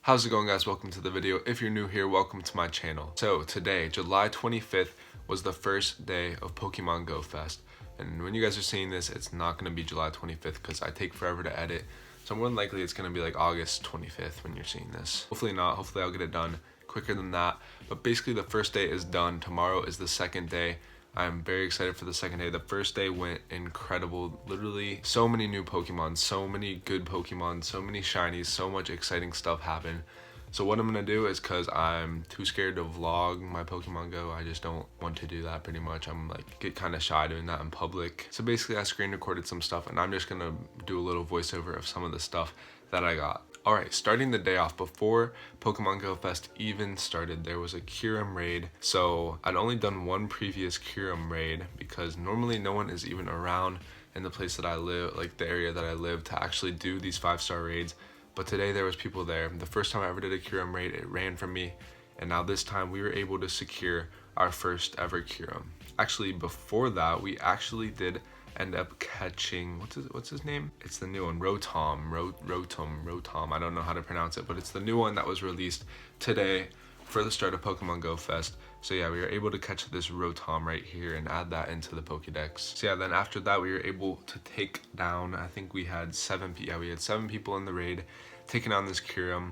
How's it going, guys? Welcome to the video. If you're new here, welcome to my channel. So today, July 25th, was the first day of Pokemon Go Fest. And when you guys are seeing this, it's not going to be July 25th because I take forever to edit. So more than likely it's going to be like August 25th when you're seeing this. Hopefully not. Hopefully I'll get it done quicker than that. But basically the first day is done. Tomorrow is the second day. I'm very excited for the second day. The first day went incredible. Literally so many new Pokemon, so many good Pokemon, so many shinies, so much exciting stuff happened. So what I'm gonna do is, cause I'm too scared to vlog my Pokemon Go, I just don't want to do that pretty much. I'm like, get kind of shy doing that in public. So basically I screen recorded some stuff and I'm just gonna do a little voiceover of some of the stuff that I got. Alright, starting the day off, before Pokemon Go Fest even started, there was a Kyurem raid. So I'd only done one previous Kyurem raid because normally no one is even around in the place that I live, like the area that I live, to actually do these 5-star raids. But today there was people there. The first time I ever did a Kyurem raid, it ran from me. And now this time we were able to secure our first ever Kyurem. Actually, before that, we actually did end up catching, what's his name? It's the new one, Rotom, I don't know how to pronounce it, but it's the new one that was released today for the start of Pokemon Go Fest. So yeah, we were able to catch this Rotom right here and add that into the Pokédex. So yeah, then after that we were able to take down, I think we had 7 people in the raid taking on this Kyurem.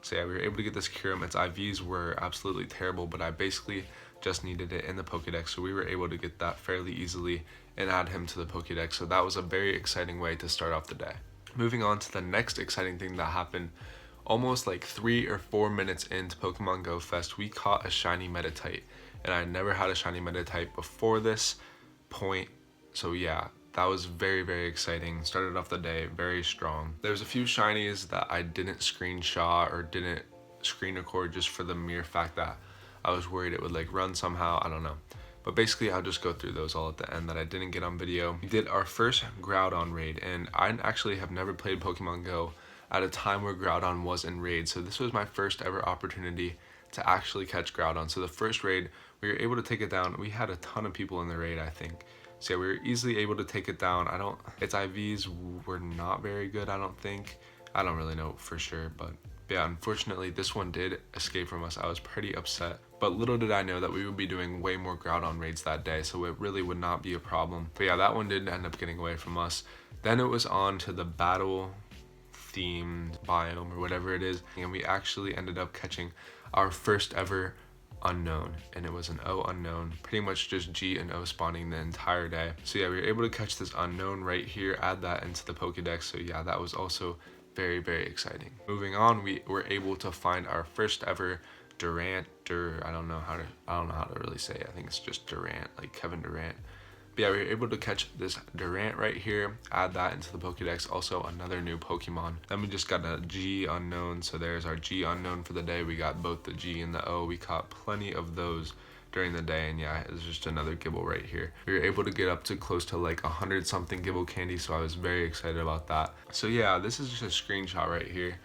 So yeah, we were able to get this Kyurem. Its IVs were absolutely terrible, but I basically just needed it in the Pokédex, so we were able to get that fairly easily and add him to the Pokédex. So that was a very exciting way to start off the day. Moving on to the next exciting thing that happened, almost like 3 or 4 minutes into Pokemon Go Fest, we caught a shiny Meditite, and I never had a shiny Meditite before this point. So yeah, that was very, very exciting. Started off the day very strong. There's a few shinies that I didn't screenshot or didn't screen record just for the mere fact that I was worried it would like run somehow, I don't know. But basically I'll just go through those all at the end that I didn't get on video. We did our first Groudon raid, and I actually have never played Pokemon Go at a time where Groudon was in raid. So this was my first ever opportunity to actually catch Groudon. So the first raid, we were able to take it down. We had a ton of people in the raid, I think. So yeah, we were easily able to take it down. Its IVs were not very good, I don't think. I don't really know for sure, but yeah, unfortunately this one did escape from us. I was pretty upset, but little did I know that we would be doing way more Groudon raids that day, so it really would not be a problem. But yeah, that one did end up getting away from us. Then it was on to the battle themed biome or whatever it is, and we actually ended up catching our first ever unknown, and it was an O unknown, pretty much just G and O spawning the entire day. So yeah, we were able to catch this unknown right here, add that into the Pokédex. So yeah, that was also very, very exciting. Moving on, we were able to find our first ever Durant, I don't know how to really say it. I think it's just Durant, like Kevin Durant. But yeah, we were able to catch this Durant right here, add that into the Pokédex, also another new Pokemon. Then we just got a G unknown, so there's our G unknown for the day. We got both the G and the O. We caught plenty of those during the day, and yeah, it's just another Gibble right here. We were able to get up to close to like 100 something Gibble candy, so I was very excited about that. So yeah, this is just a screenshot right here.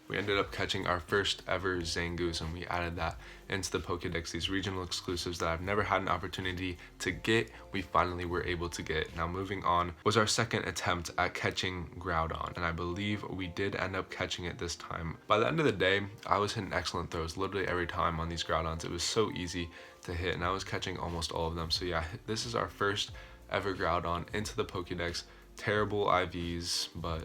We ended up catching our first ever Zangoose, and we added that into the Pokédex, these regional exclusives that I've never had an opportunity to get, we finally were able to get. Now moving on was our second attempt at catching Groudon, and I believe we did end up catching it this time. By the end of the day, I was hitting excellent throws literally every time on these Groudons. It was so easy to hit, and I was catching almost all of them. So yeah, this is our first ever Groudon into the Pokédex. Terrible IVs, but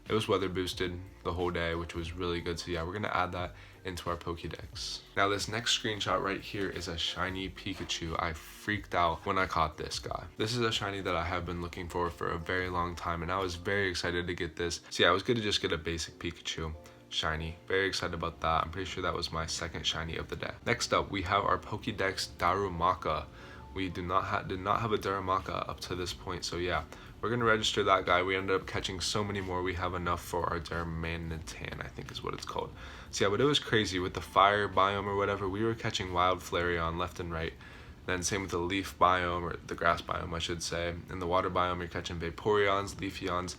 it was weather boosted the whole day, which was really good. So yeah, we're gonna add that into our Pokédex. Now this next screenshot right here is a shiny Pikachu. I freaked out when I caught this guy. This is a shiny that I have been looking for a very long time, and I was very excited to get this. So yeah, I was good to just get a basic Pikachu shiny. Very excited about that. I'm pretty sure that was my second shiny of the day. Next up, we have our Pokédex Darumaka. We did not have a Darumaka up to this point, so yeah, we're gonna register that guy. We ended up catching so many more. We have enough for our Darmanitan, I think is what it's called. So yeah, but it was crazy with the fire biome or whatever. We were catching wild Flareon left and right. Then same with the leaf biome, or the grass biome I should say. In the water biome, you're catching Vaporeons, Leafeons.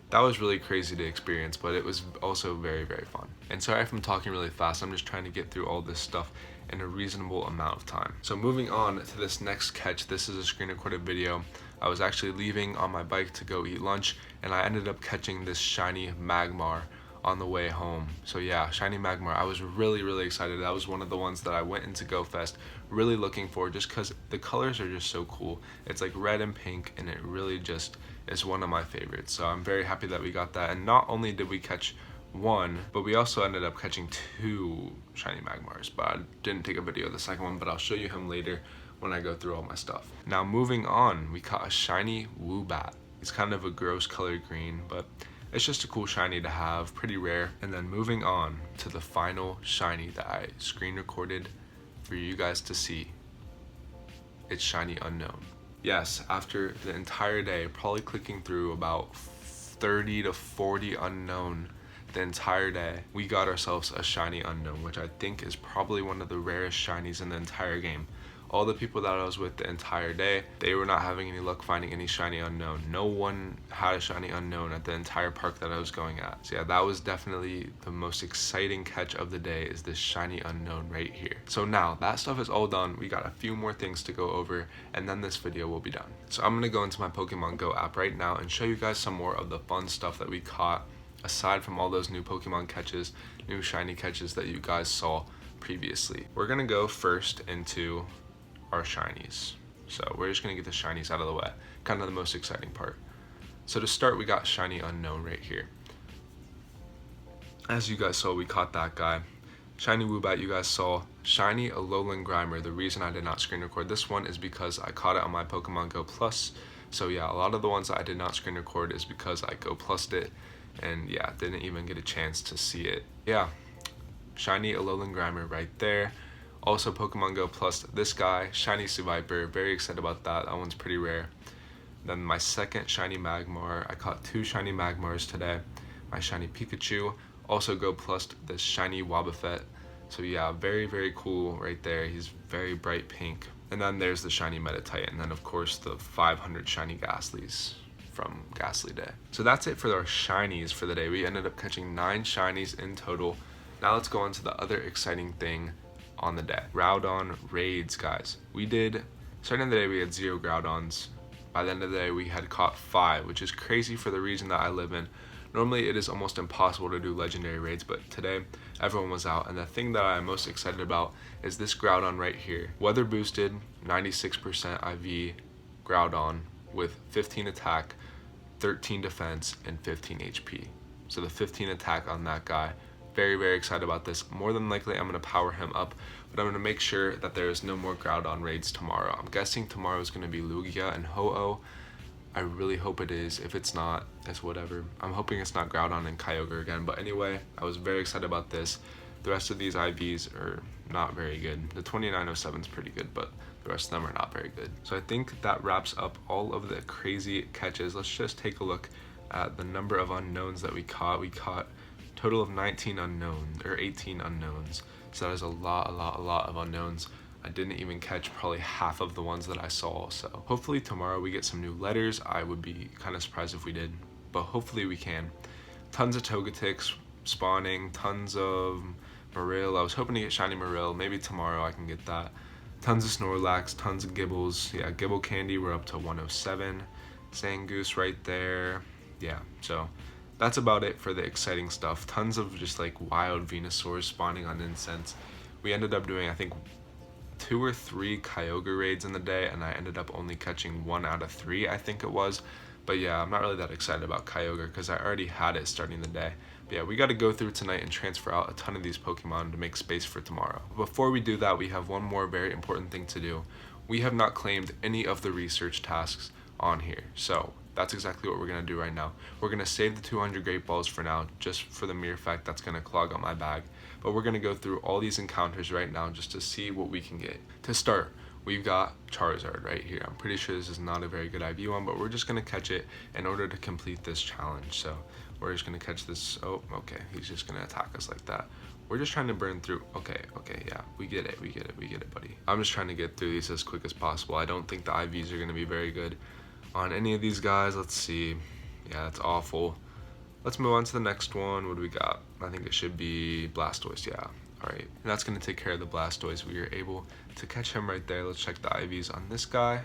That was really crazy to experience, but it was also very, very fun. And sorry if I'm talking really fast, I'm just trying to get through all this stuff in a reasonable amount of time. So moving on to this next catch, this is a screen recorded video. I was actually leaving on my bike to go eat lunch, and I ended up catching this shiny Magmar on the way home. So yeah, shiny Magmar, I was really excited. That was one of the ones that I went into GoFest really looking for, just because the colors are just so cool. It's like red and pink, and it really just is one of my favorites. So I'm very happy that we got that. And not only did we catch one, but we also ended up catching 2 shiny Magmars, but I didn't take a video of the second one, but I'll show you him later when I go through all my stuff. Now moving on, we caught a shiny Woobat. It's kind of a gross colored green, but it's just a cool shiny to have, pretty rare. And then moving on to the final shiny that I screen recorded for you guys to see. It's shiny Unknown. Yes, after the entire day, probably clicking through about 30 to 40 Unknown the entire day, we got ourselves a shiny Unknown, which I think is probably one of the rarest shinies in the entire game. All the people that I was with the entire day, they were not having any luck finding any shiny Unknown. No one had a shiny Unknown at the entire park that I was going at. So yeah, that was definitely the most exciting catch of the day, is this shiny Unknown right here. So now that stuff is all done. We got a few more things to go over, and then this video will be done. So I'm gonna go into my Pokemon Go app right now and show you guys some more of the fun stuff that we caught, aside from all those new Pokemon catches, new shiny catches that you guys saw previously. We're gonna go first into our shinies. So we're just gonna get the shinies out of the way, kind of the most exciting part. So to start, we got shiny Unknown right here. As you guys saw, we caught that guy. Shiny Woobat, you guys saw. Shiny Alolan Grimer. The reason I did not screen record this one is because I caught it on my Pokemon Go Plus. So yeah, a lot of the ones that I did not screen record is because I Go Plussed it, and yeah, didn't even get a chance to see it. Yeah, shiny Alolan Grimer right there. Also Pokemon Go Plus this guy, shiny Seviper. Very excited about that. That one's pretty rare. Then my second shiny Magmar. I caught 2 shiny Magmars today. My shiny Pikachu. Also Go Plus this shiny Wobbuffet. So yeah, very cool right there. He's very bright pink. And then there's the shiny Meditite, and then of course the 500 shiny Ghastlies from Ghastly Day. So that's it for our shinies for the day. We ended up catching 9 shinies in total. Now let's go on to the other exciting thing on the day. Groudon raids, guys. Starting in the day we had 0 Groudons. By the end of the day we had caught 5, which is crazy for the region that I live in. Normally it is almost impossible to do legendary raids, but today everyone was out, and the thing that I'm most excited about is this Groudon right here. Weather boosted, 96% IV Groudon with 15 attack, 13 defense, and 15 HP. So the 15 attack on that guy. Very excited about this. More than likely I'm going to power him up, but I'm going to make sure that there's no more Groudon raids tomorrow. I'm guessing tomorrow is going to be Lugia and Ho-Oh. I really hope it is. If it's not, it's whatever. I'm hoping it's not Groudon and Kyogre again, but anyway, I was very excited about this. The rest of these IVs are not very good. The 2907 is pretty good, but the rest of them are not very good. So I think that wraps up all of the crazy catches. Let's just take a look at the number of unknowns that we caught. We caught total of 19 unknowns, or 18 unknowns. So that is a lot of unknowns. I didn't even catch probably half of the ones that I saw. So hopefully tomorrow we get some new letters. I would be kind of surprised if we did, but hopefully we can. Tons of Togetix spawning, tons of Marill. I was hoping to get shiny Marill. Maybe tomorrow I can get that. Tons of Snorlax, tons of Gibbles. Yeah, Gibble Candy, we're up to 107. Zangoose right there. Yeah, so that's about it for the exciting stuff. Tons of just like wild Venusaurs spawning on Incense. We ended up doing, I think, 2 or 3 Kyogre raids in the day, and I ended up only catching 1 out of 3, I think it was. But yeah, I'm not really that excited about Kyogre because I already had it starting the day. But yeah, we got to go through tonight and transfer out a ton of these Pokemon to make space for tomorrow. Before we do that, we have one more very important thing to do. We have not claimed any of the research tasks on here, so that's exactly what we're going to do right now. We're going to save the 200 Great Balls for now, just for the mere fact that's going to clog up my bag. But we're going to go through all these encounters right now just to see what we can get. To start, we've got Charizard right here. I'm pretty sure this is not a very good IV one, but we're just going to catch it in order to complete this challenge. So we're just going to catch this. Oh, okay. He's just going to attack us like that. We're just trying to burn through. Okay, yeah. We get it, buddy. I'm just trying to get through these as quick as possible. I don't think the IVs are going to be very good on any of these guys. Let's see. Yeah, that's awful. Let's move on to the next one. What do we got? I think it should be Blastoise. Yeah. All right. And that's going to take care of the Blastoise. We were able to catch him right there. Let's check the IVs on this guy.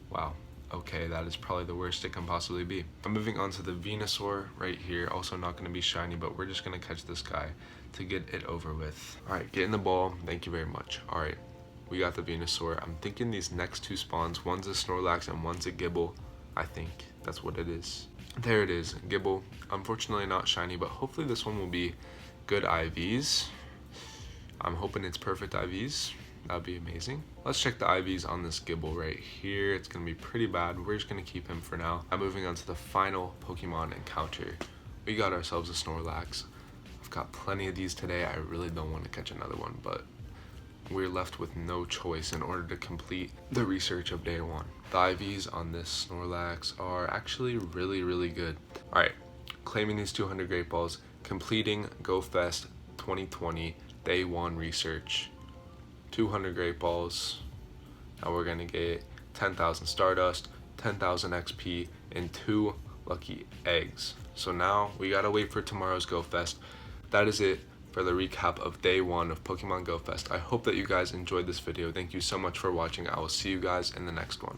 Wow. okay, that is probably the worst it can possibly be. I'm moving on to the Venusaur right here. Also not going to be shiny, but we're just going to catch this guy to get it over with. All right, get in the ball. Thank you very much. All right, we got the Venusaur. I'm thinking these next two spawns, one's a Snorlax and one's a Gibble. I think that's what it is. There it is, Gibble. Unfortunately not shiny, but hopefully this one will be good IVs. I'm hoping it's perfect IVs. That'd be amazing. Let's check the IVs on this Gibble right here. It's gonna be pretty bad. We're just gonna keep him for now. I'm moving on to the final Pokemon encounter. We got ourselves a Snorlax. I've got plenty of these today. I really don't want to catch another one, but we're left with no choice in order to complete the research of day one. The IVs on this Snorlax are actually really good. All right, claiming these 200 Great Balls, completing GoFest 2020 day one research. 200 Great Balls. Now we're gonna get 10,000 Stardust, 10,000 XP, and 2 lucky eggs. So now we gotta wait for tomorrow's GoFest. That is it for the recap of day one of Pokemon Go Fest. I hope that you guys enjoyed this video. Thank you so much for watching. I will see you guys in the next one.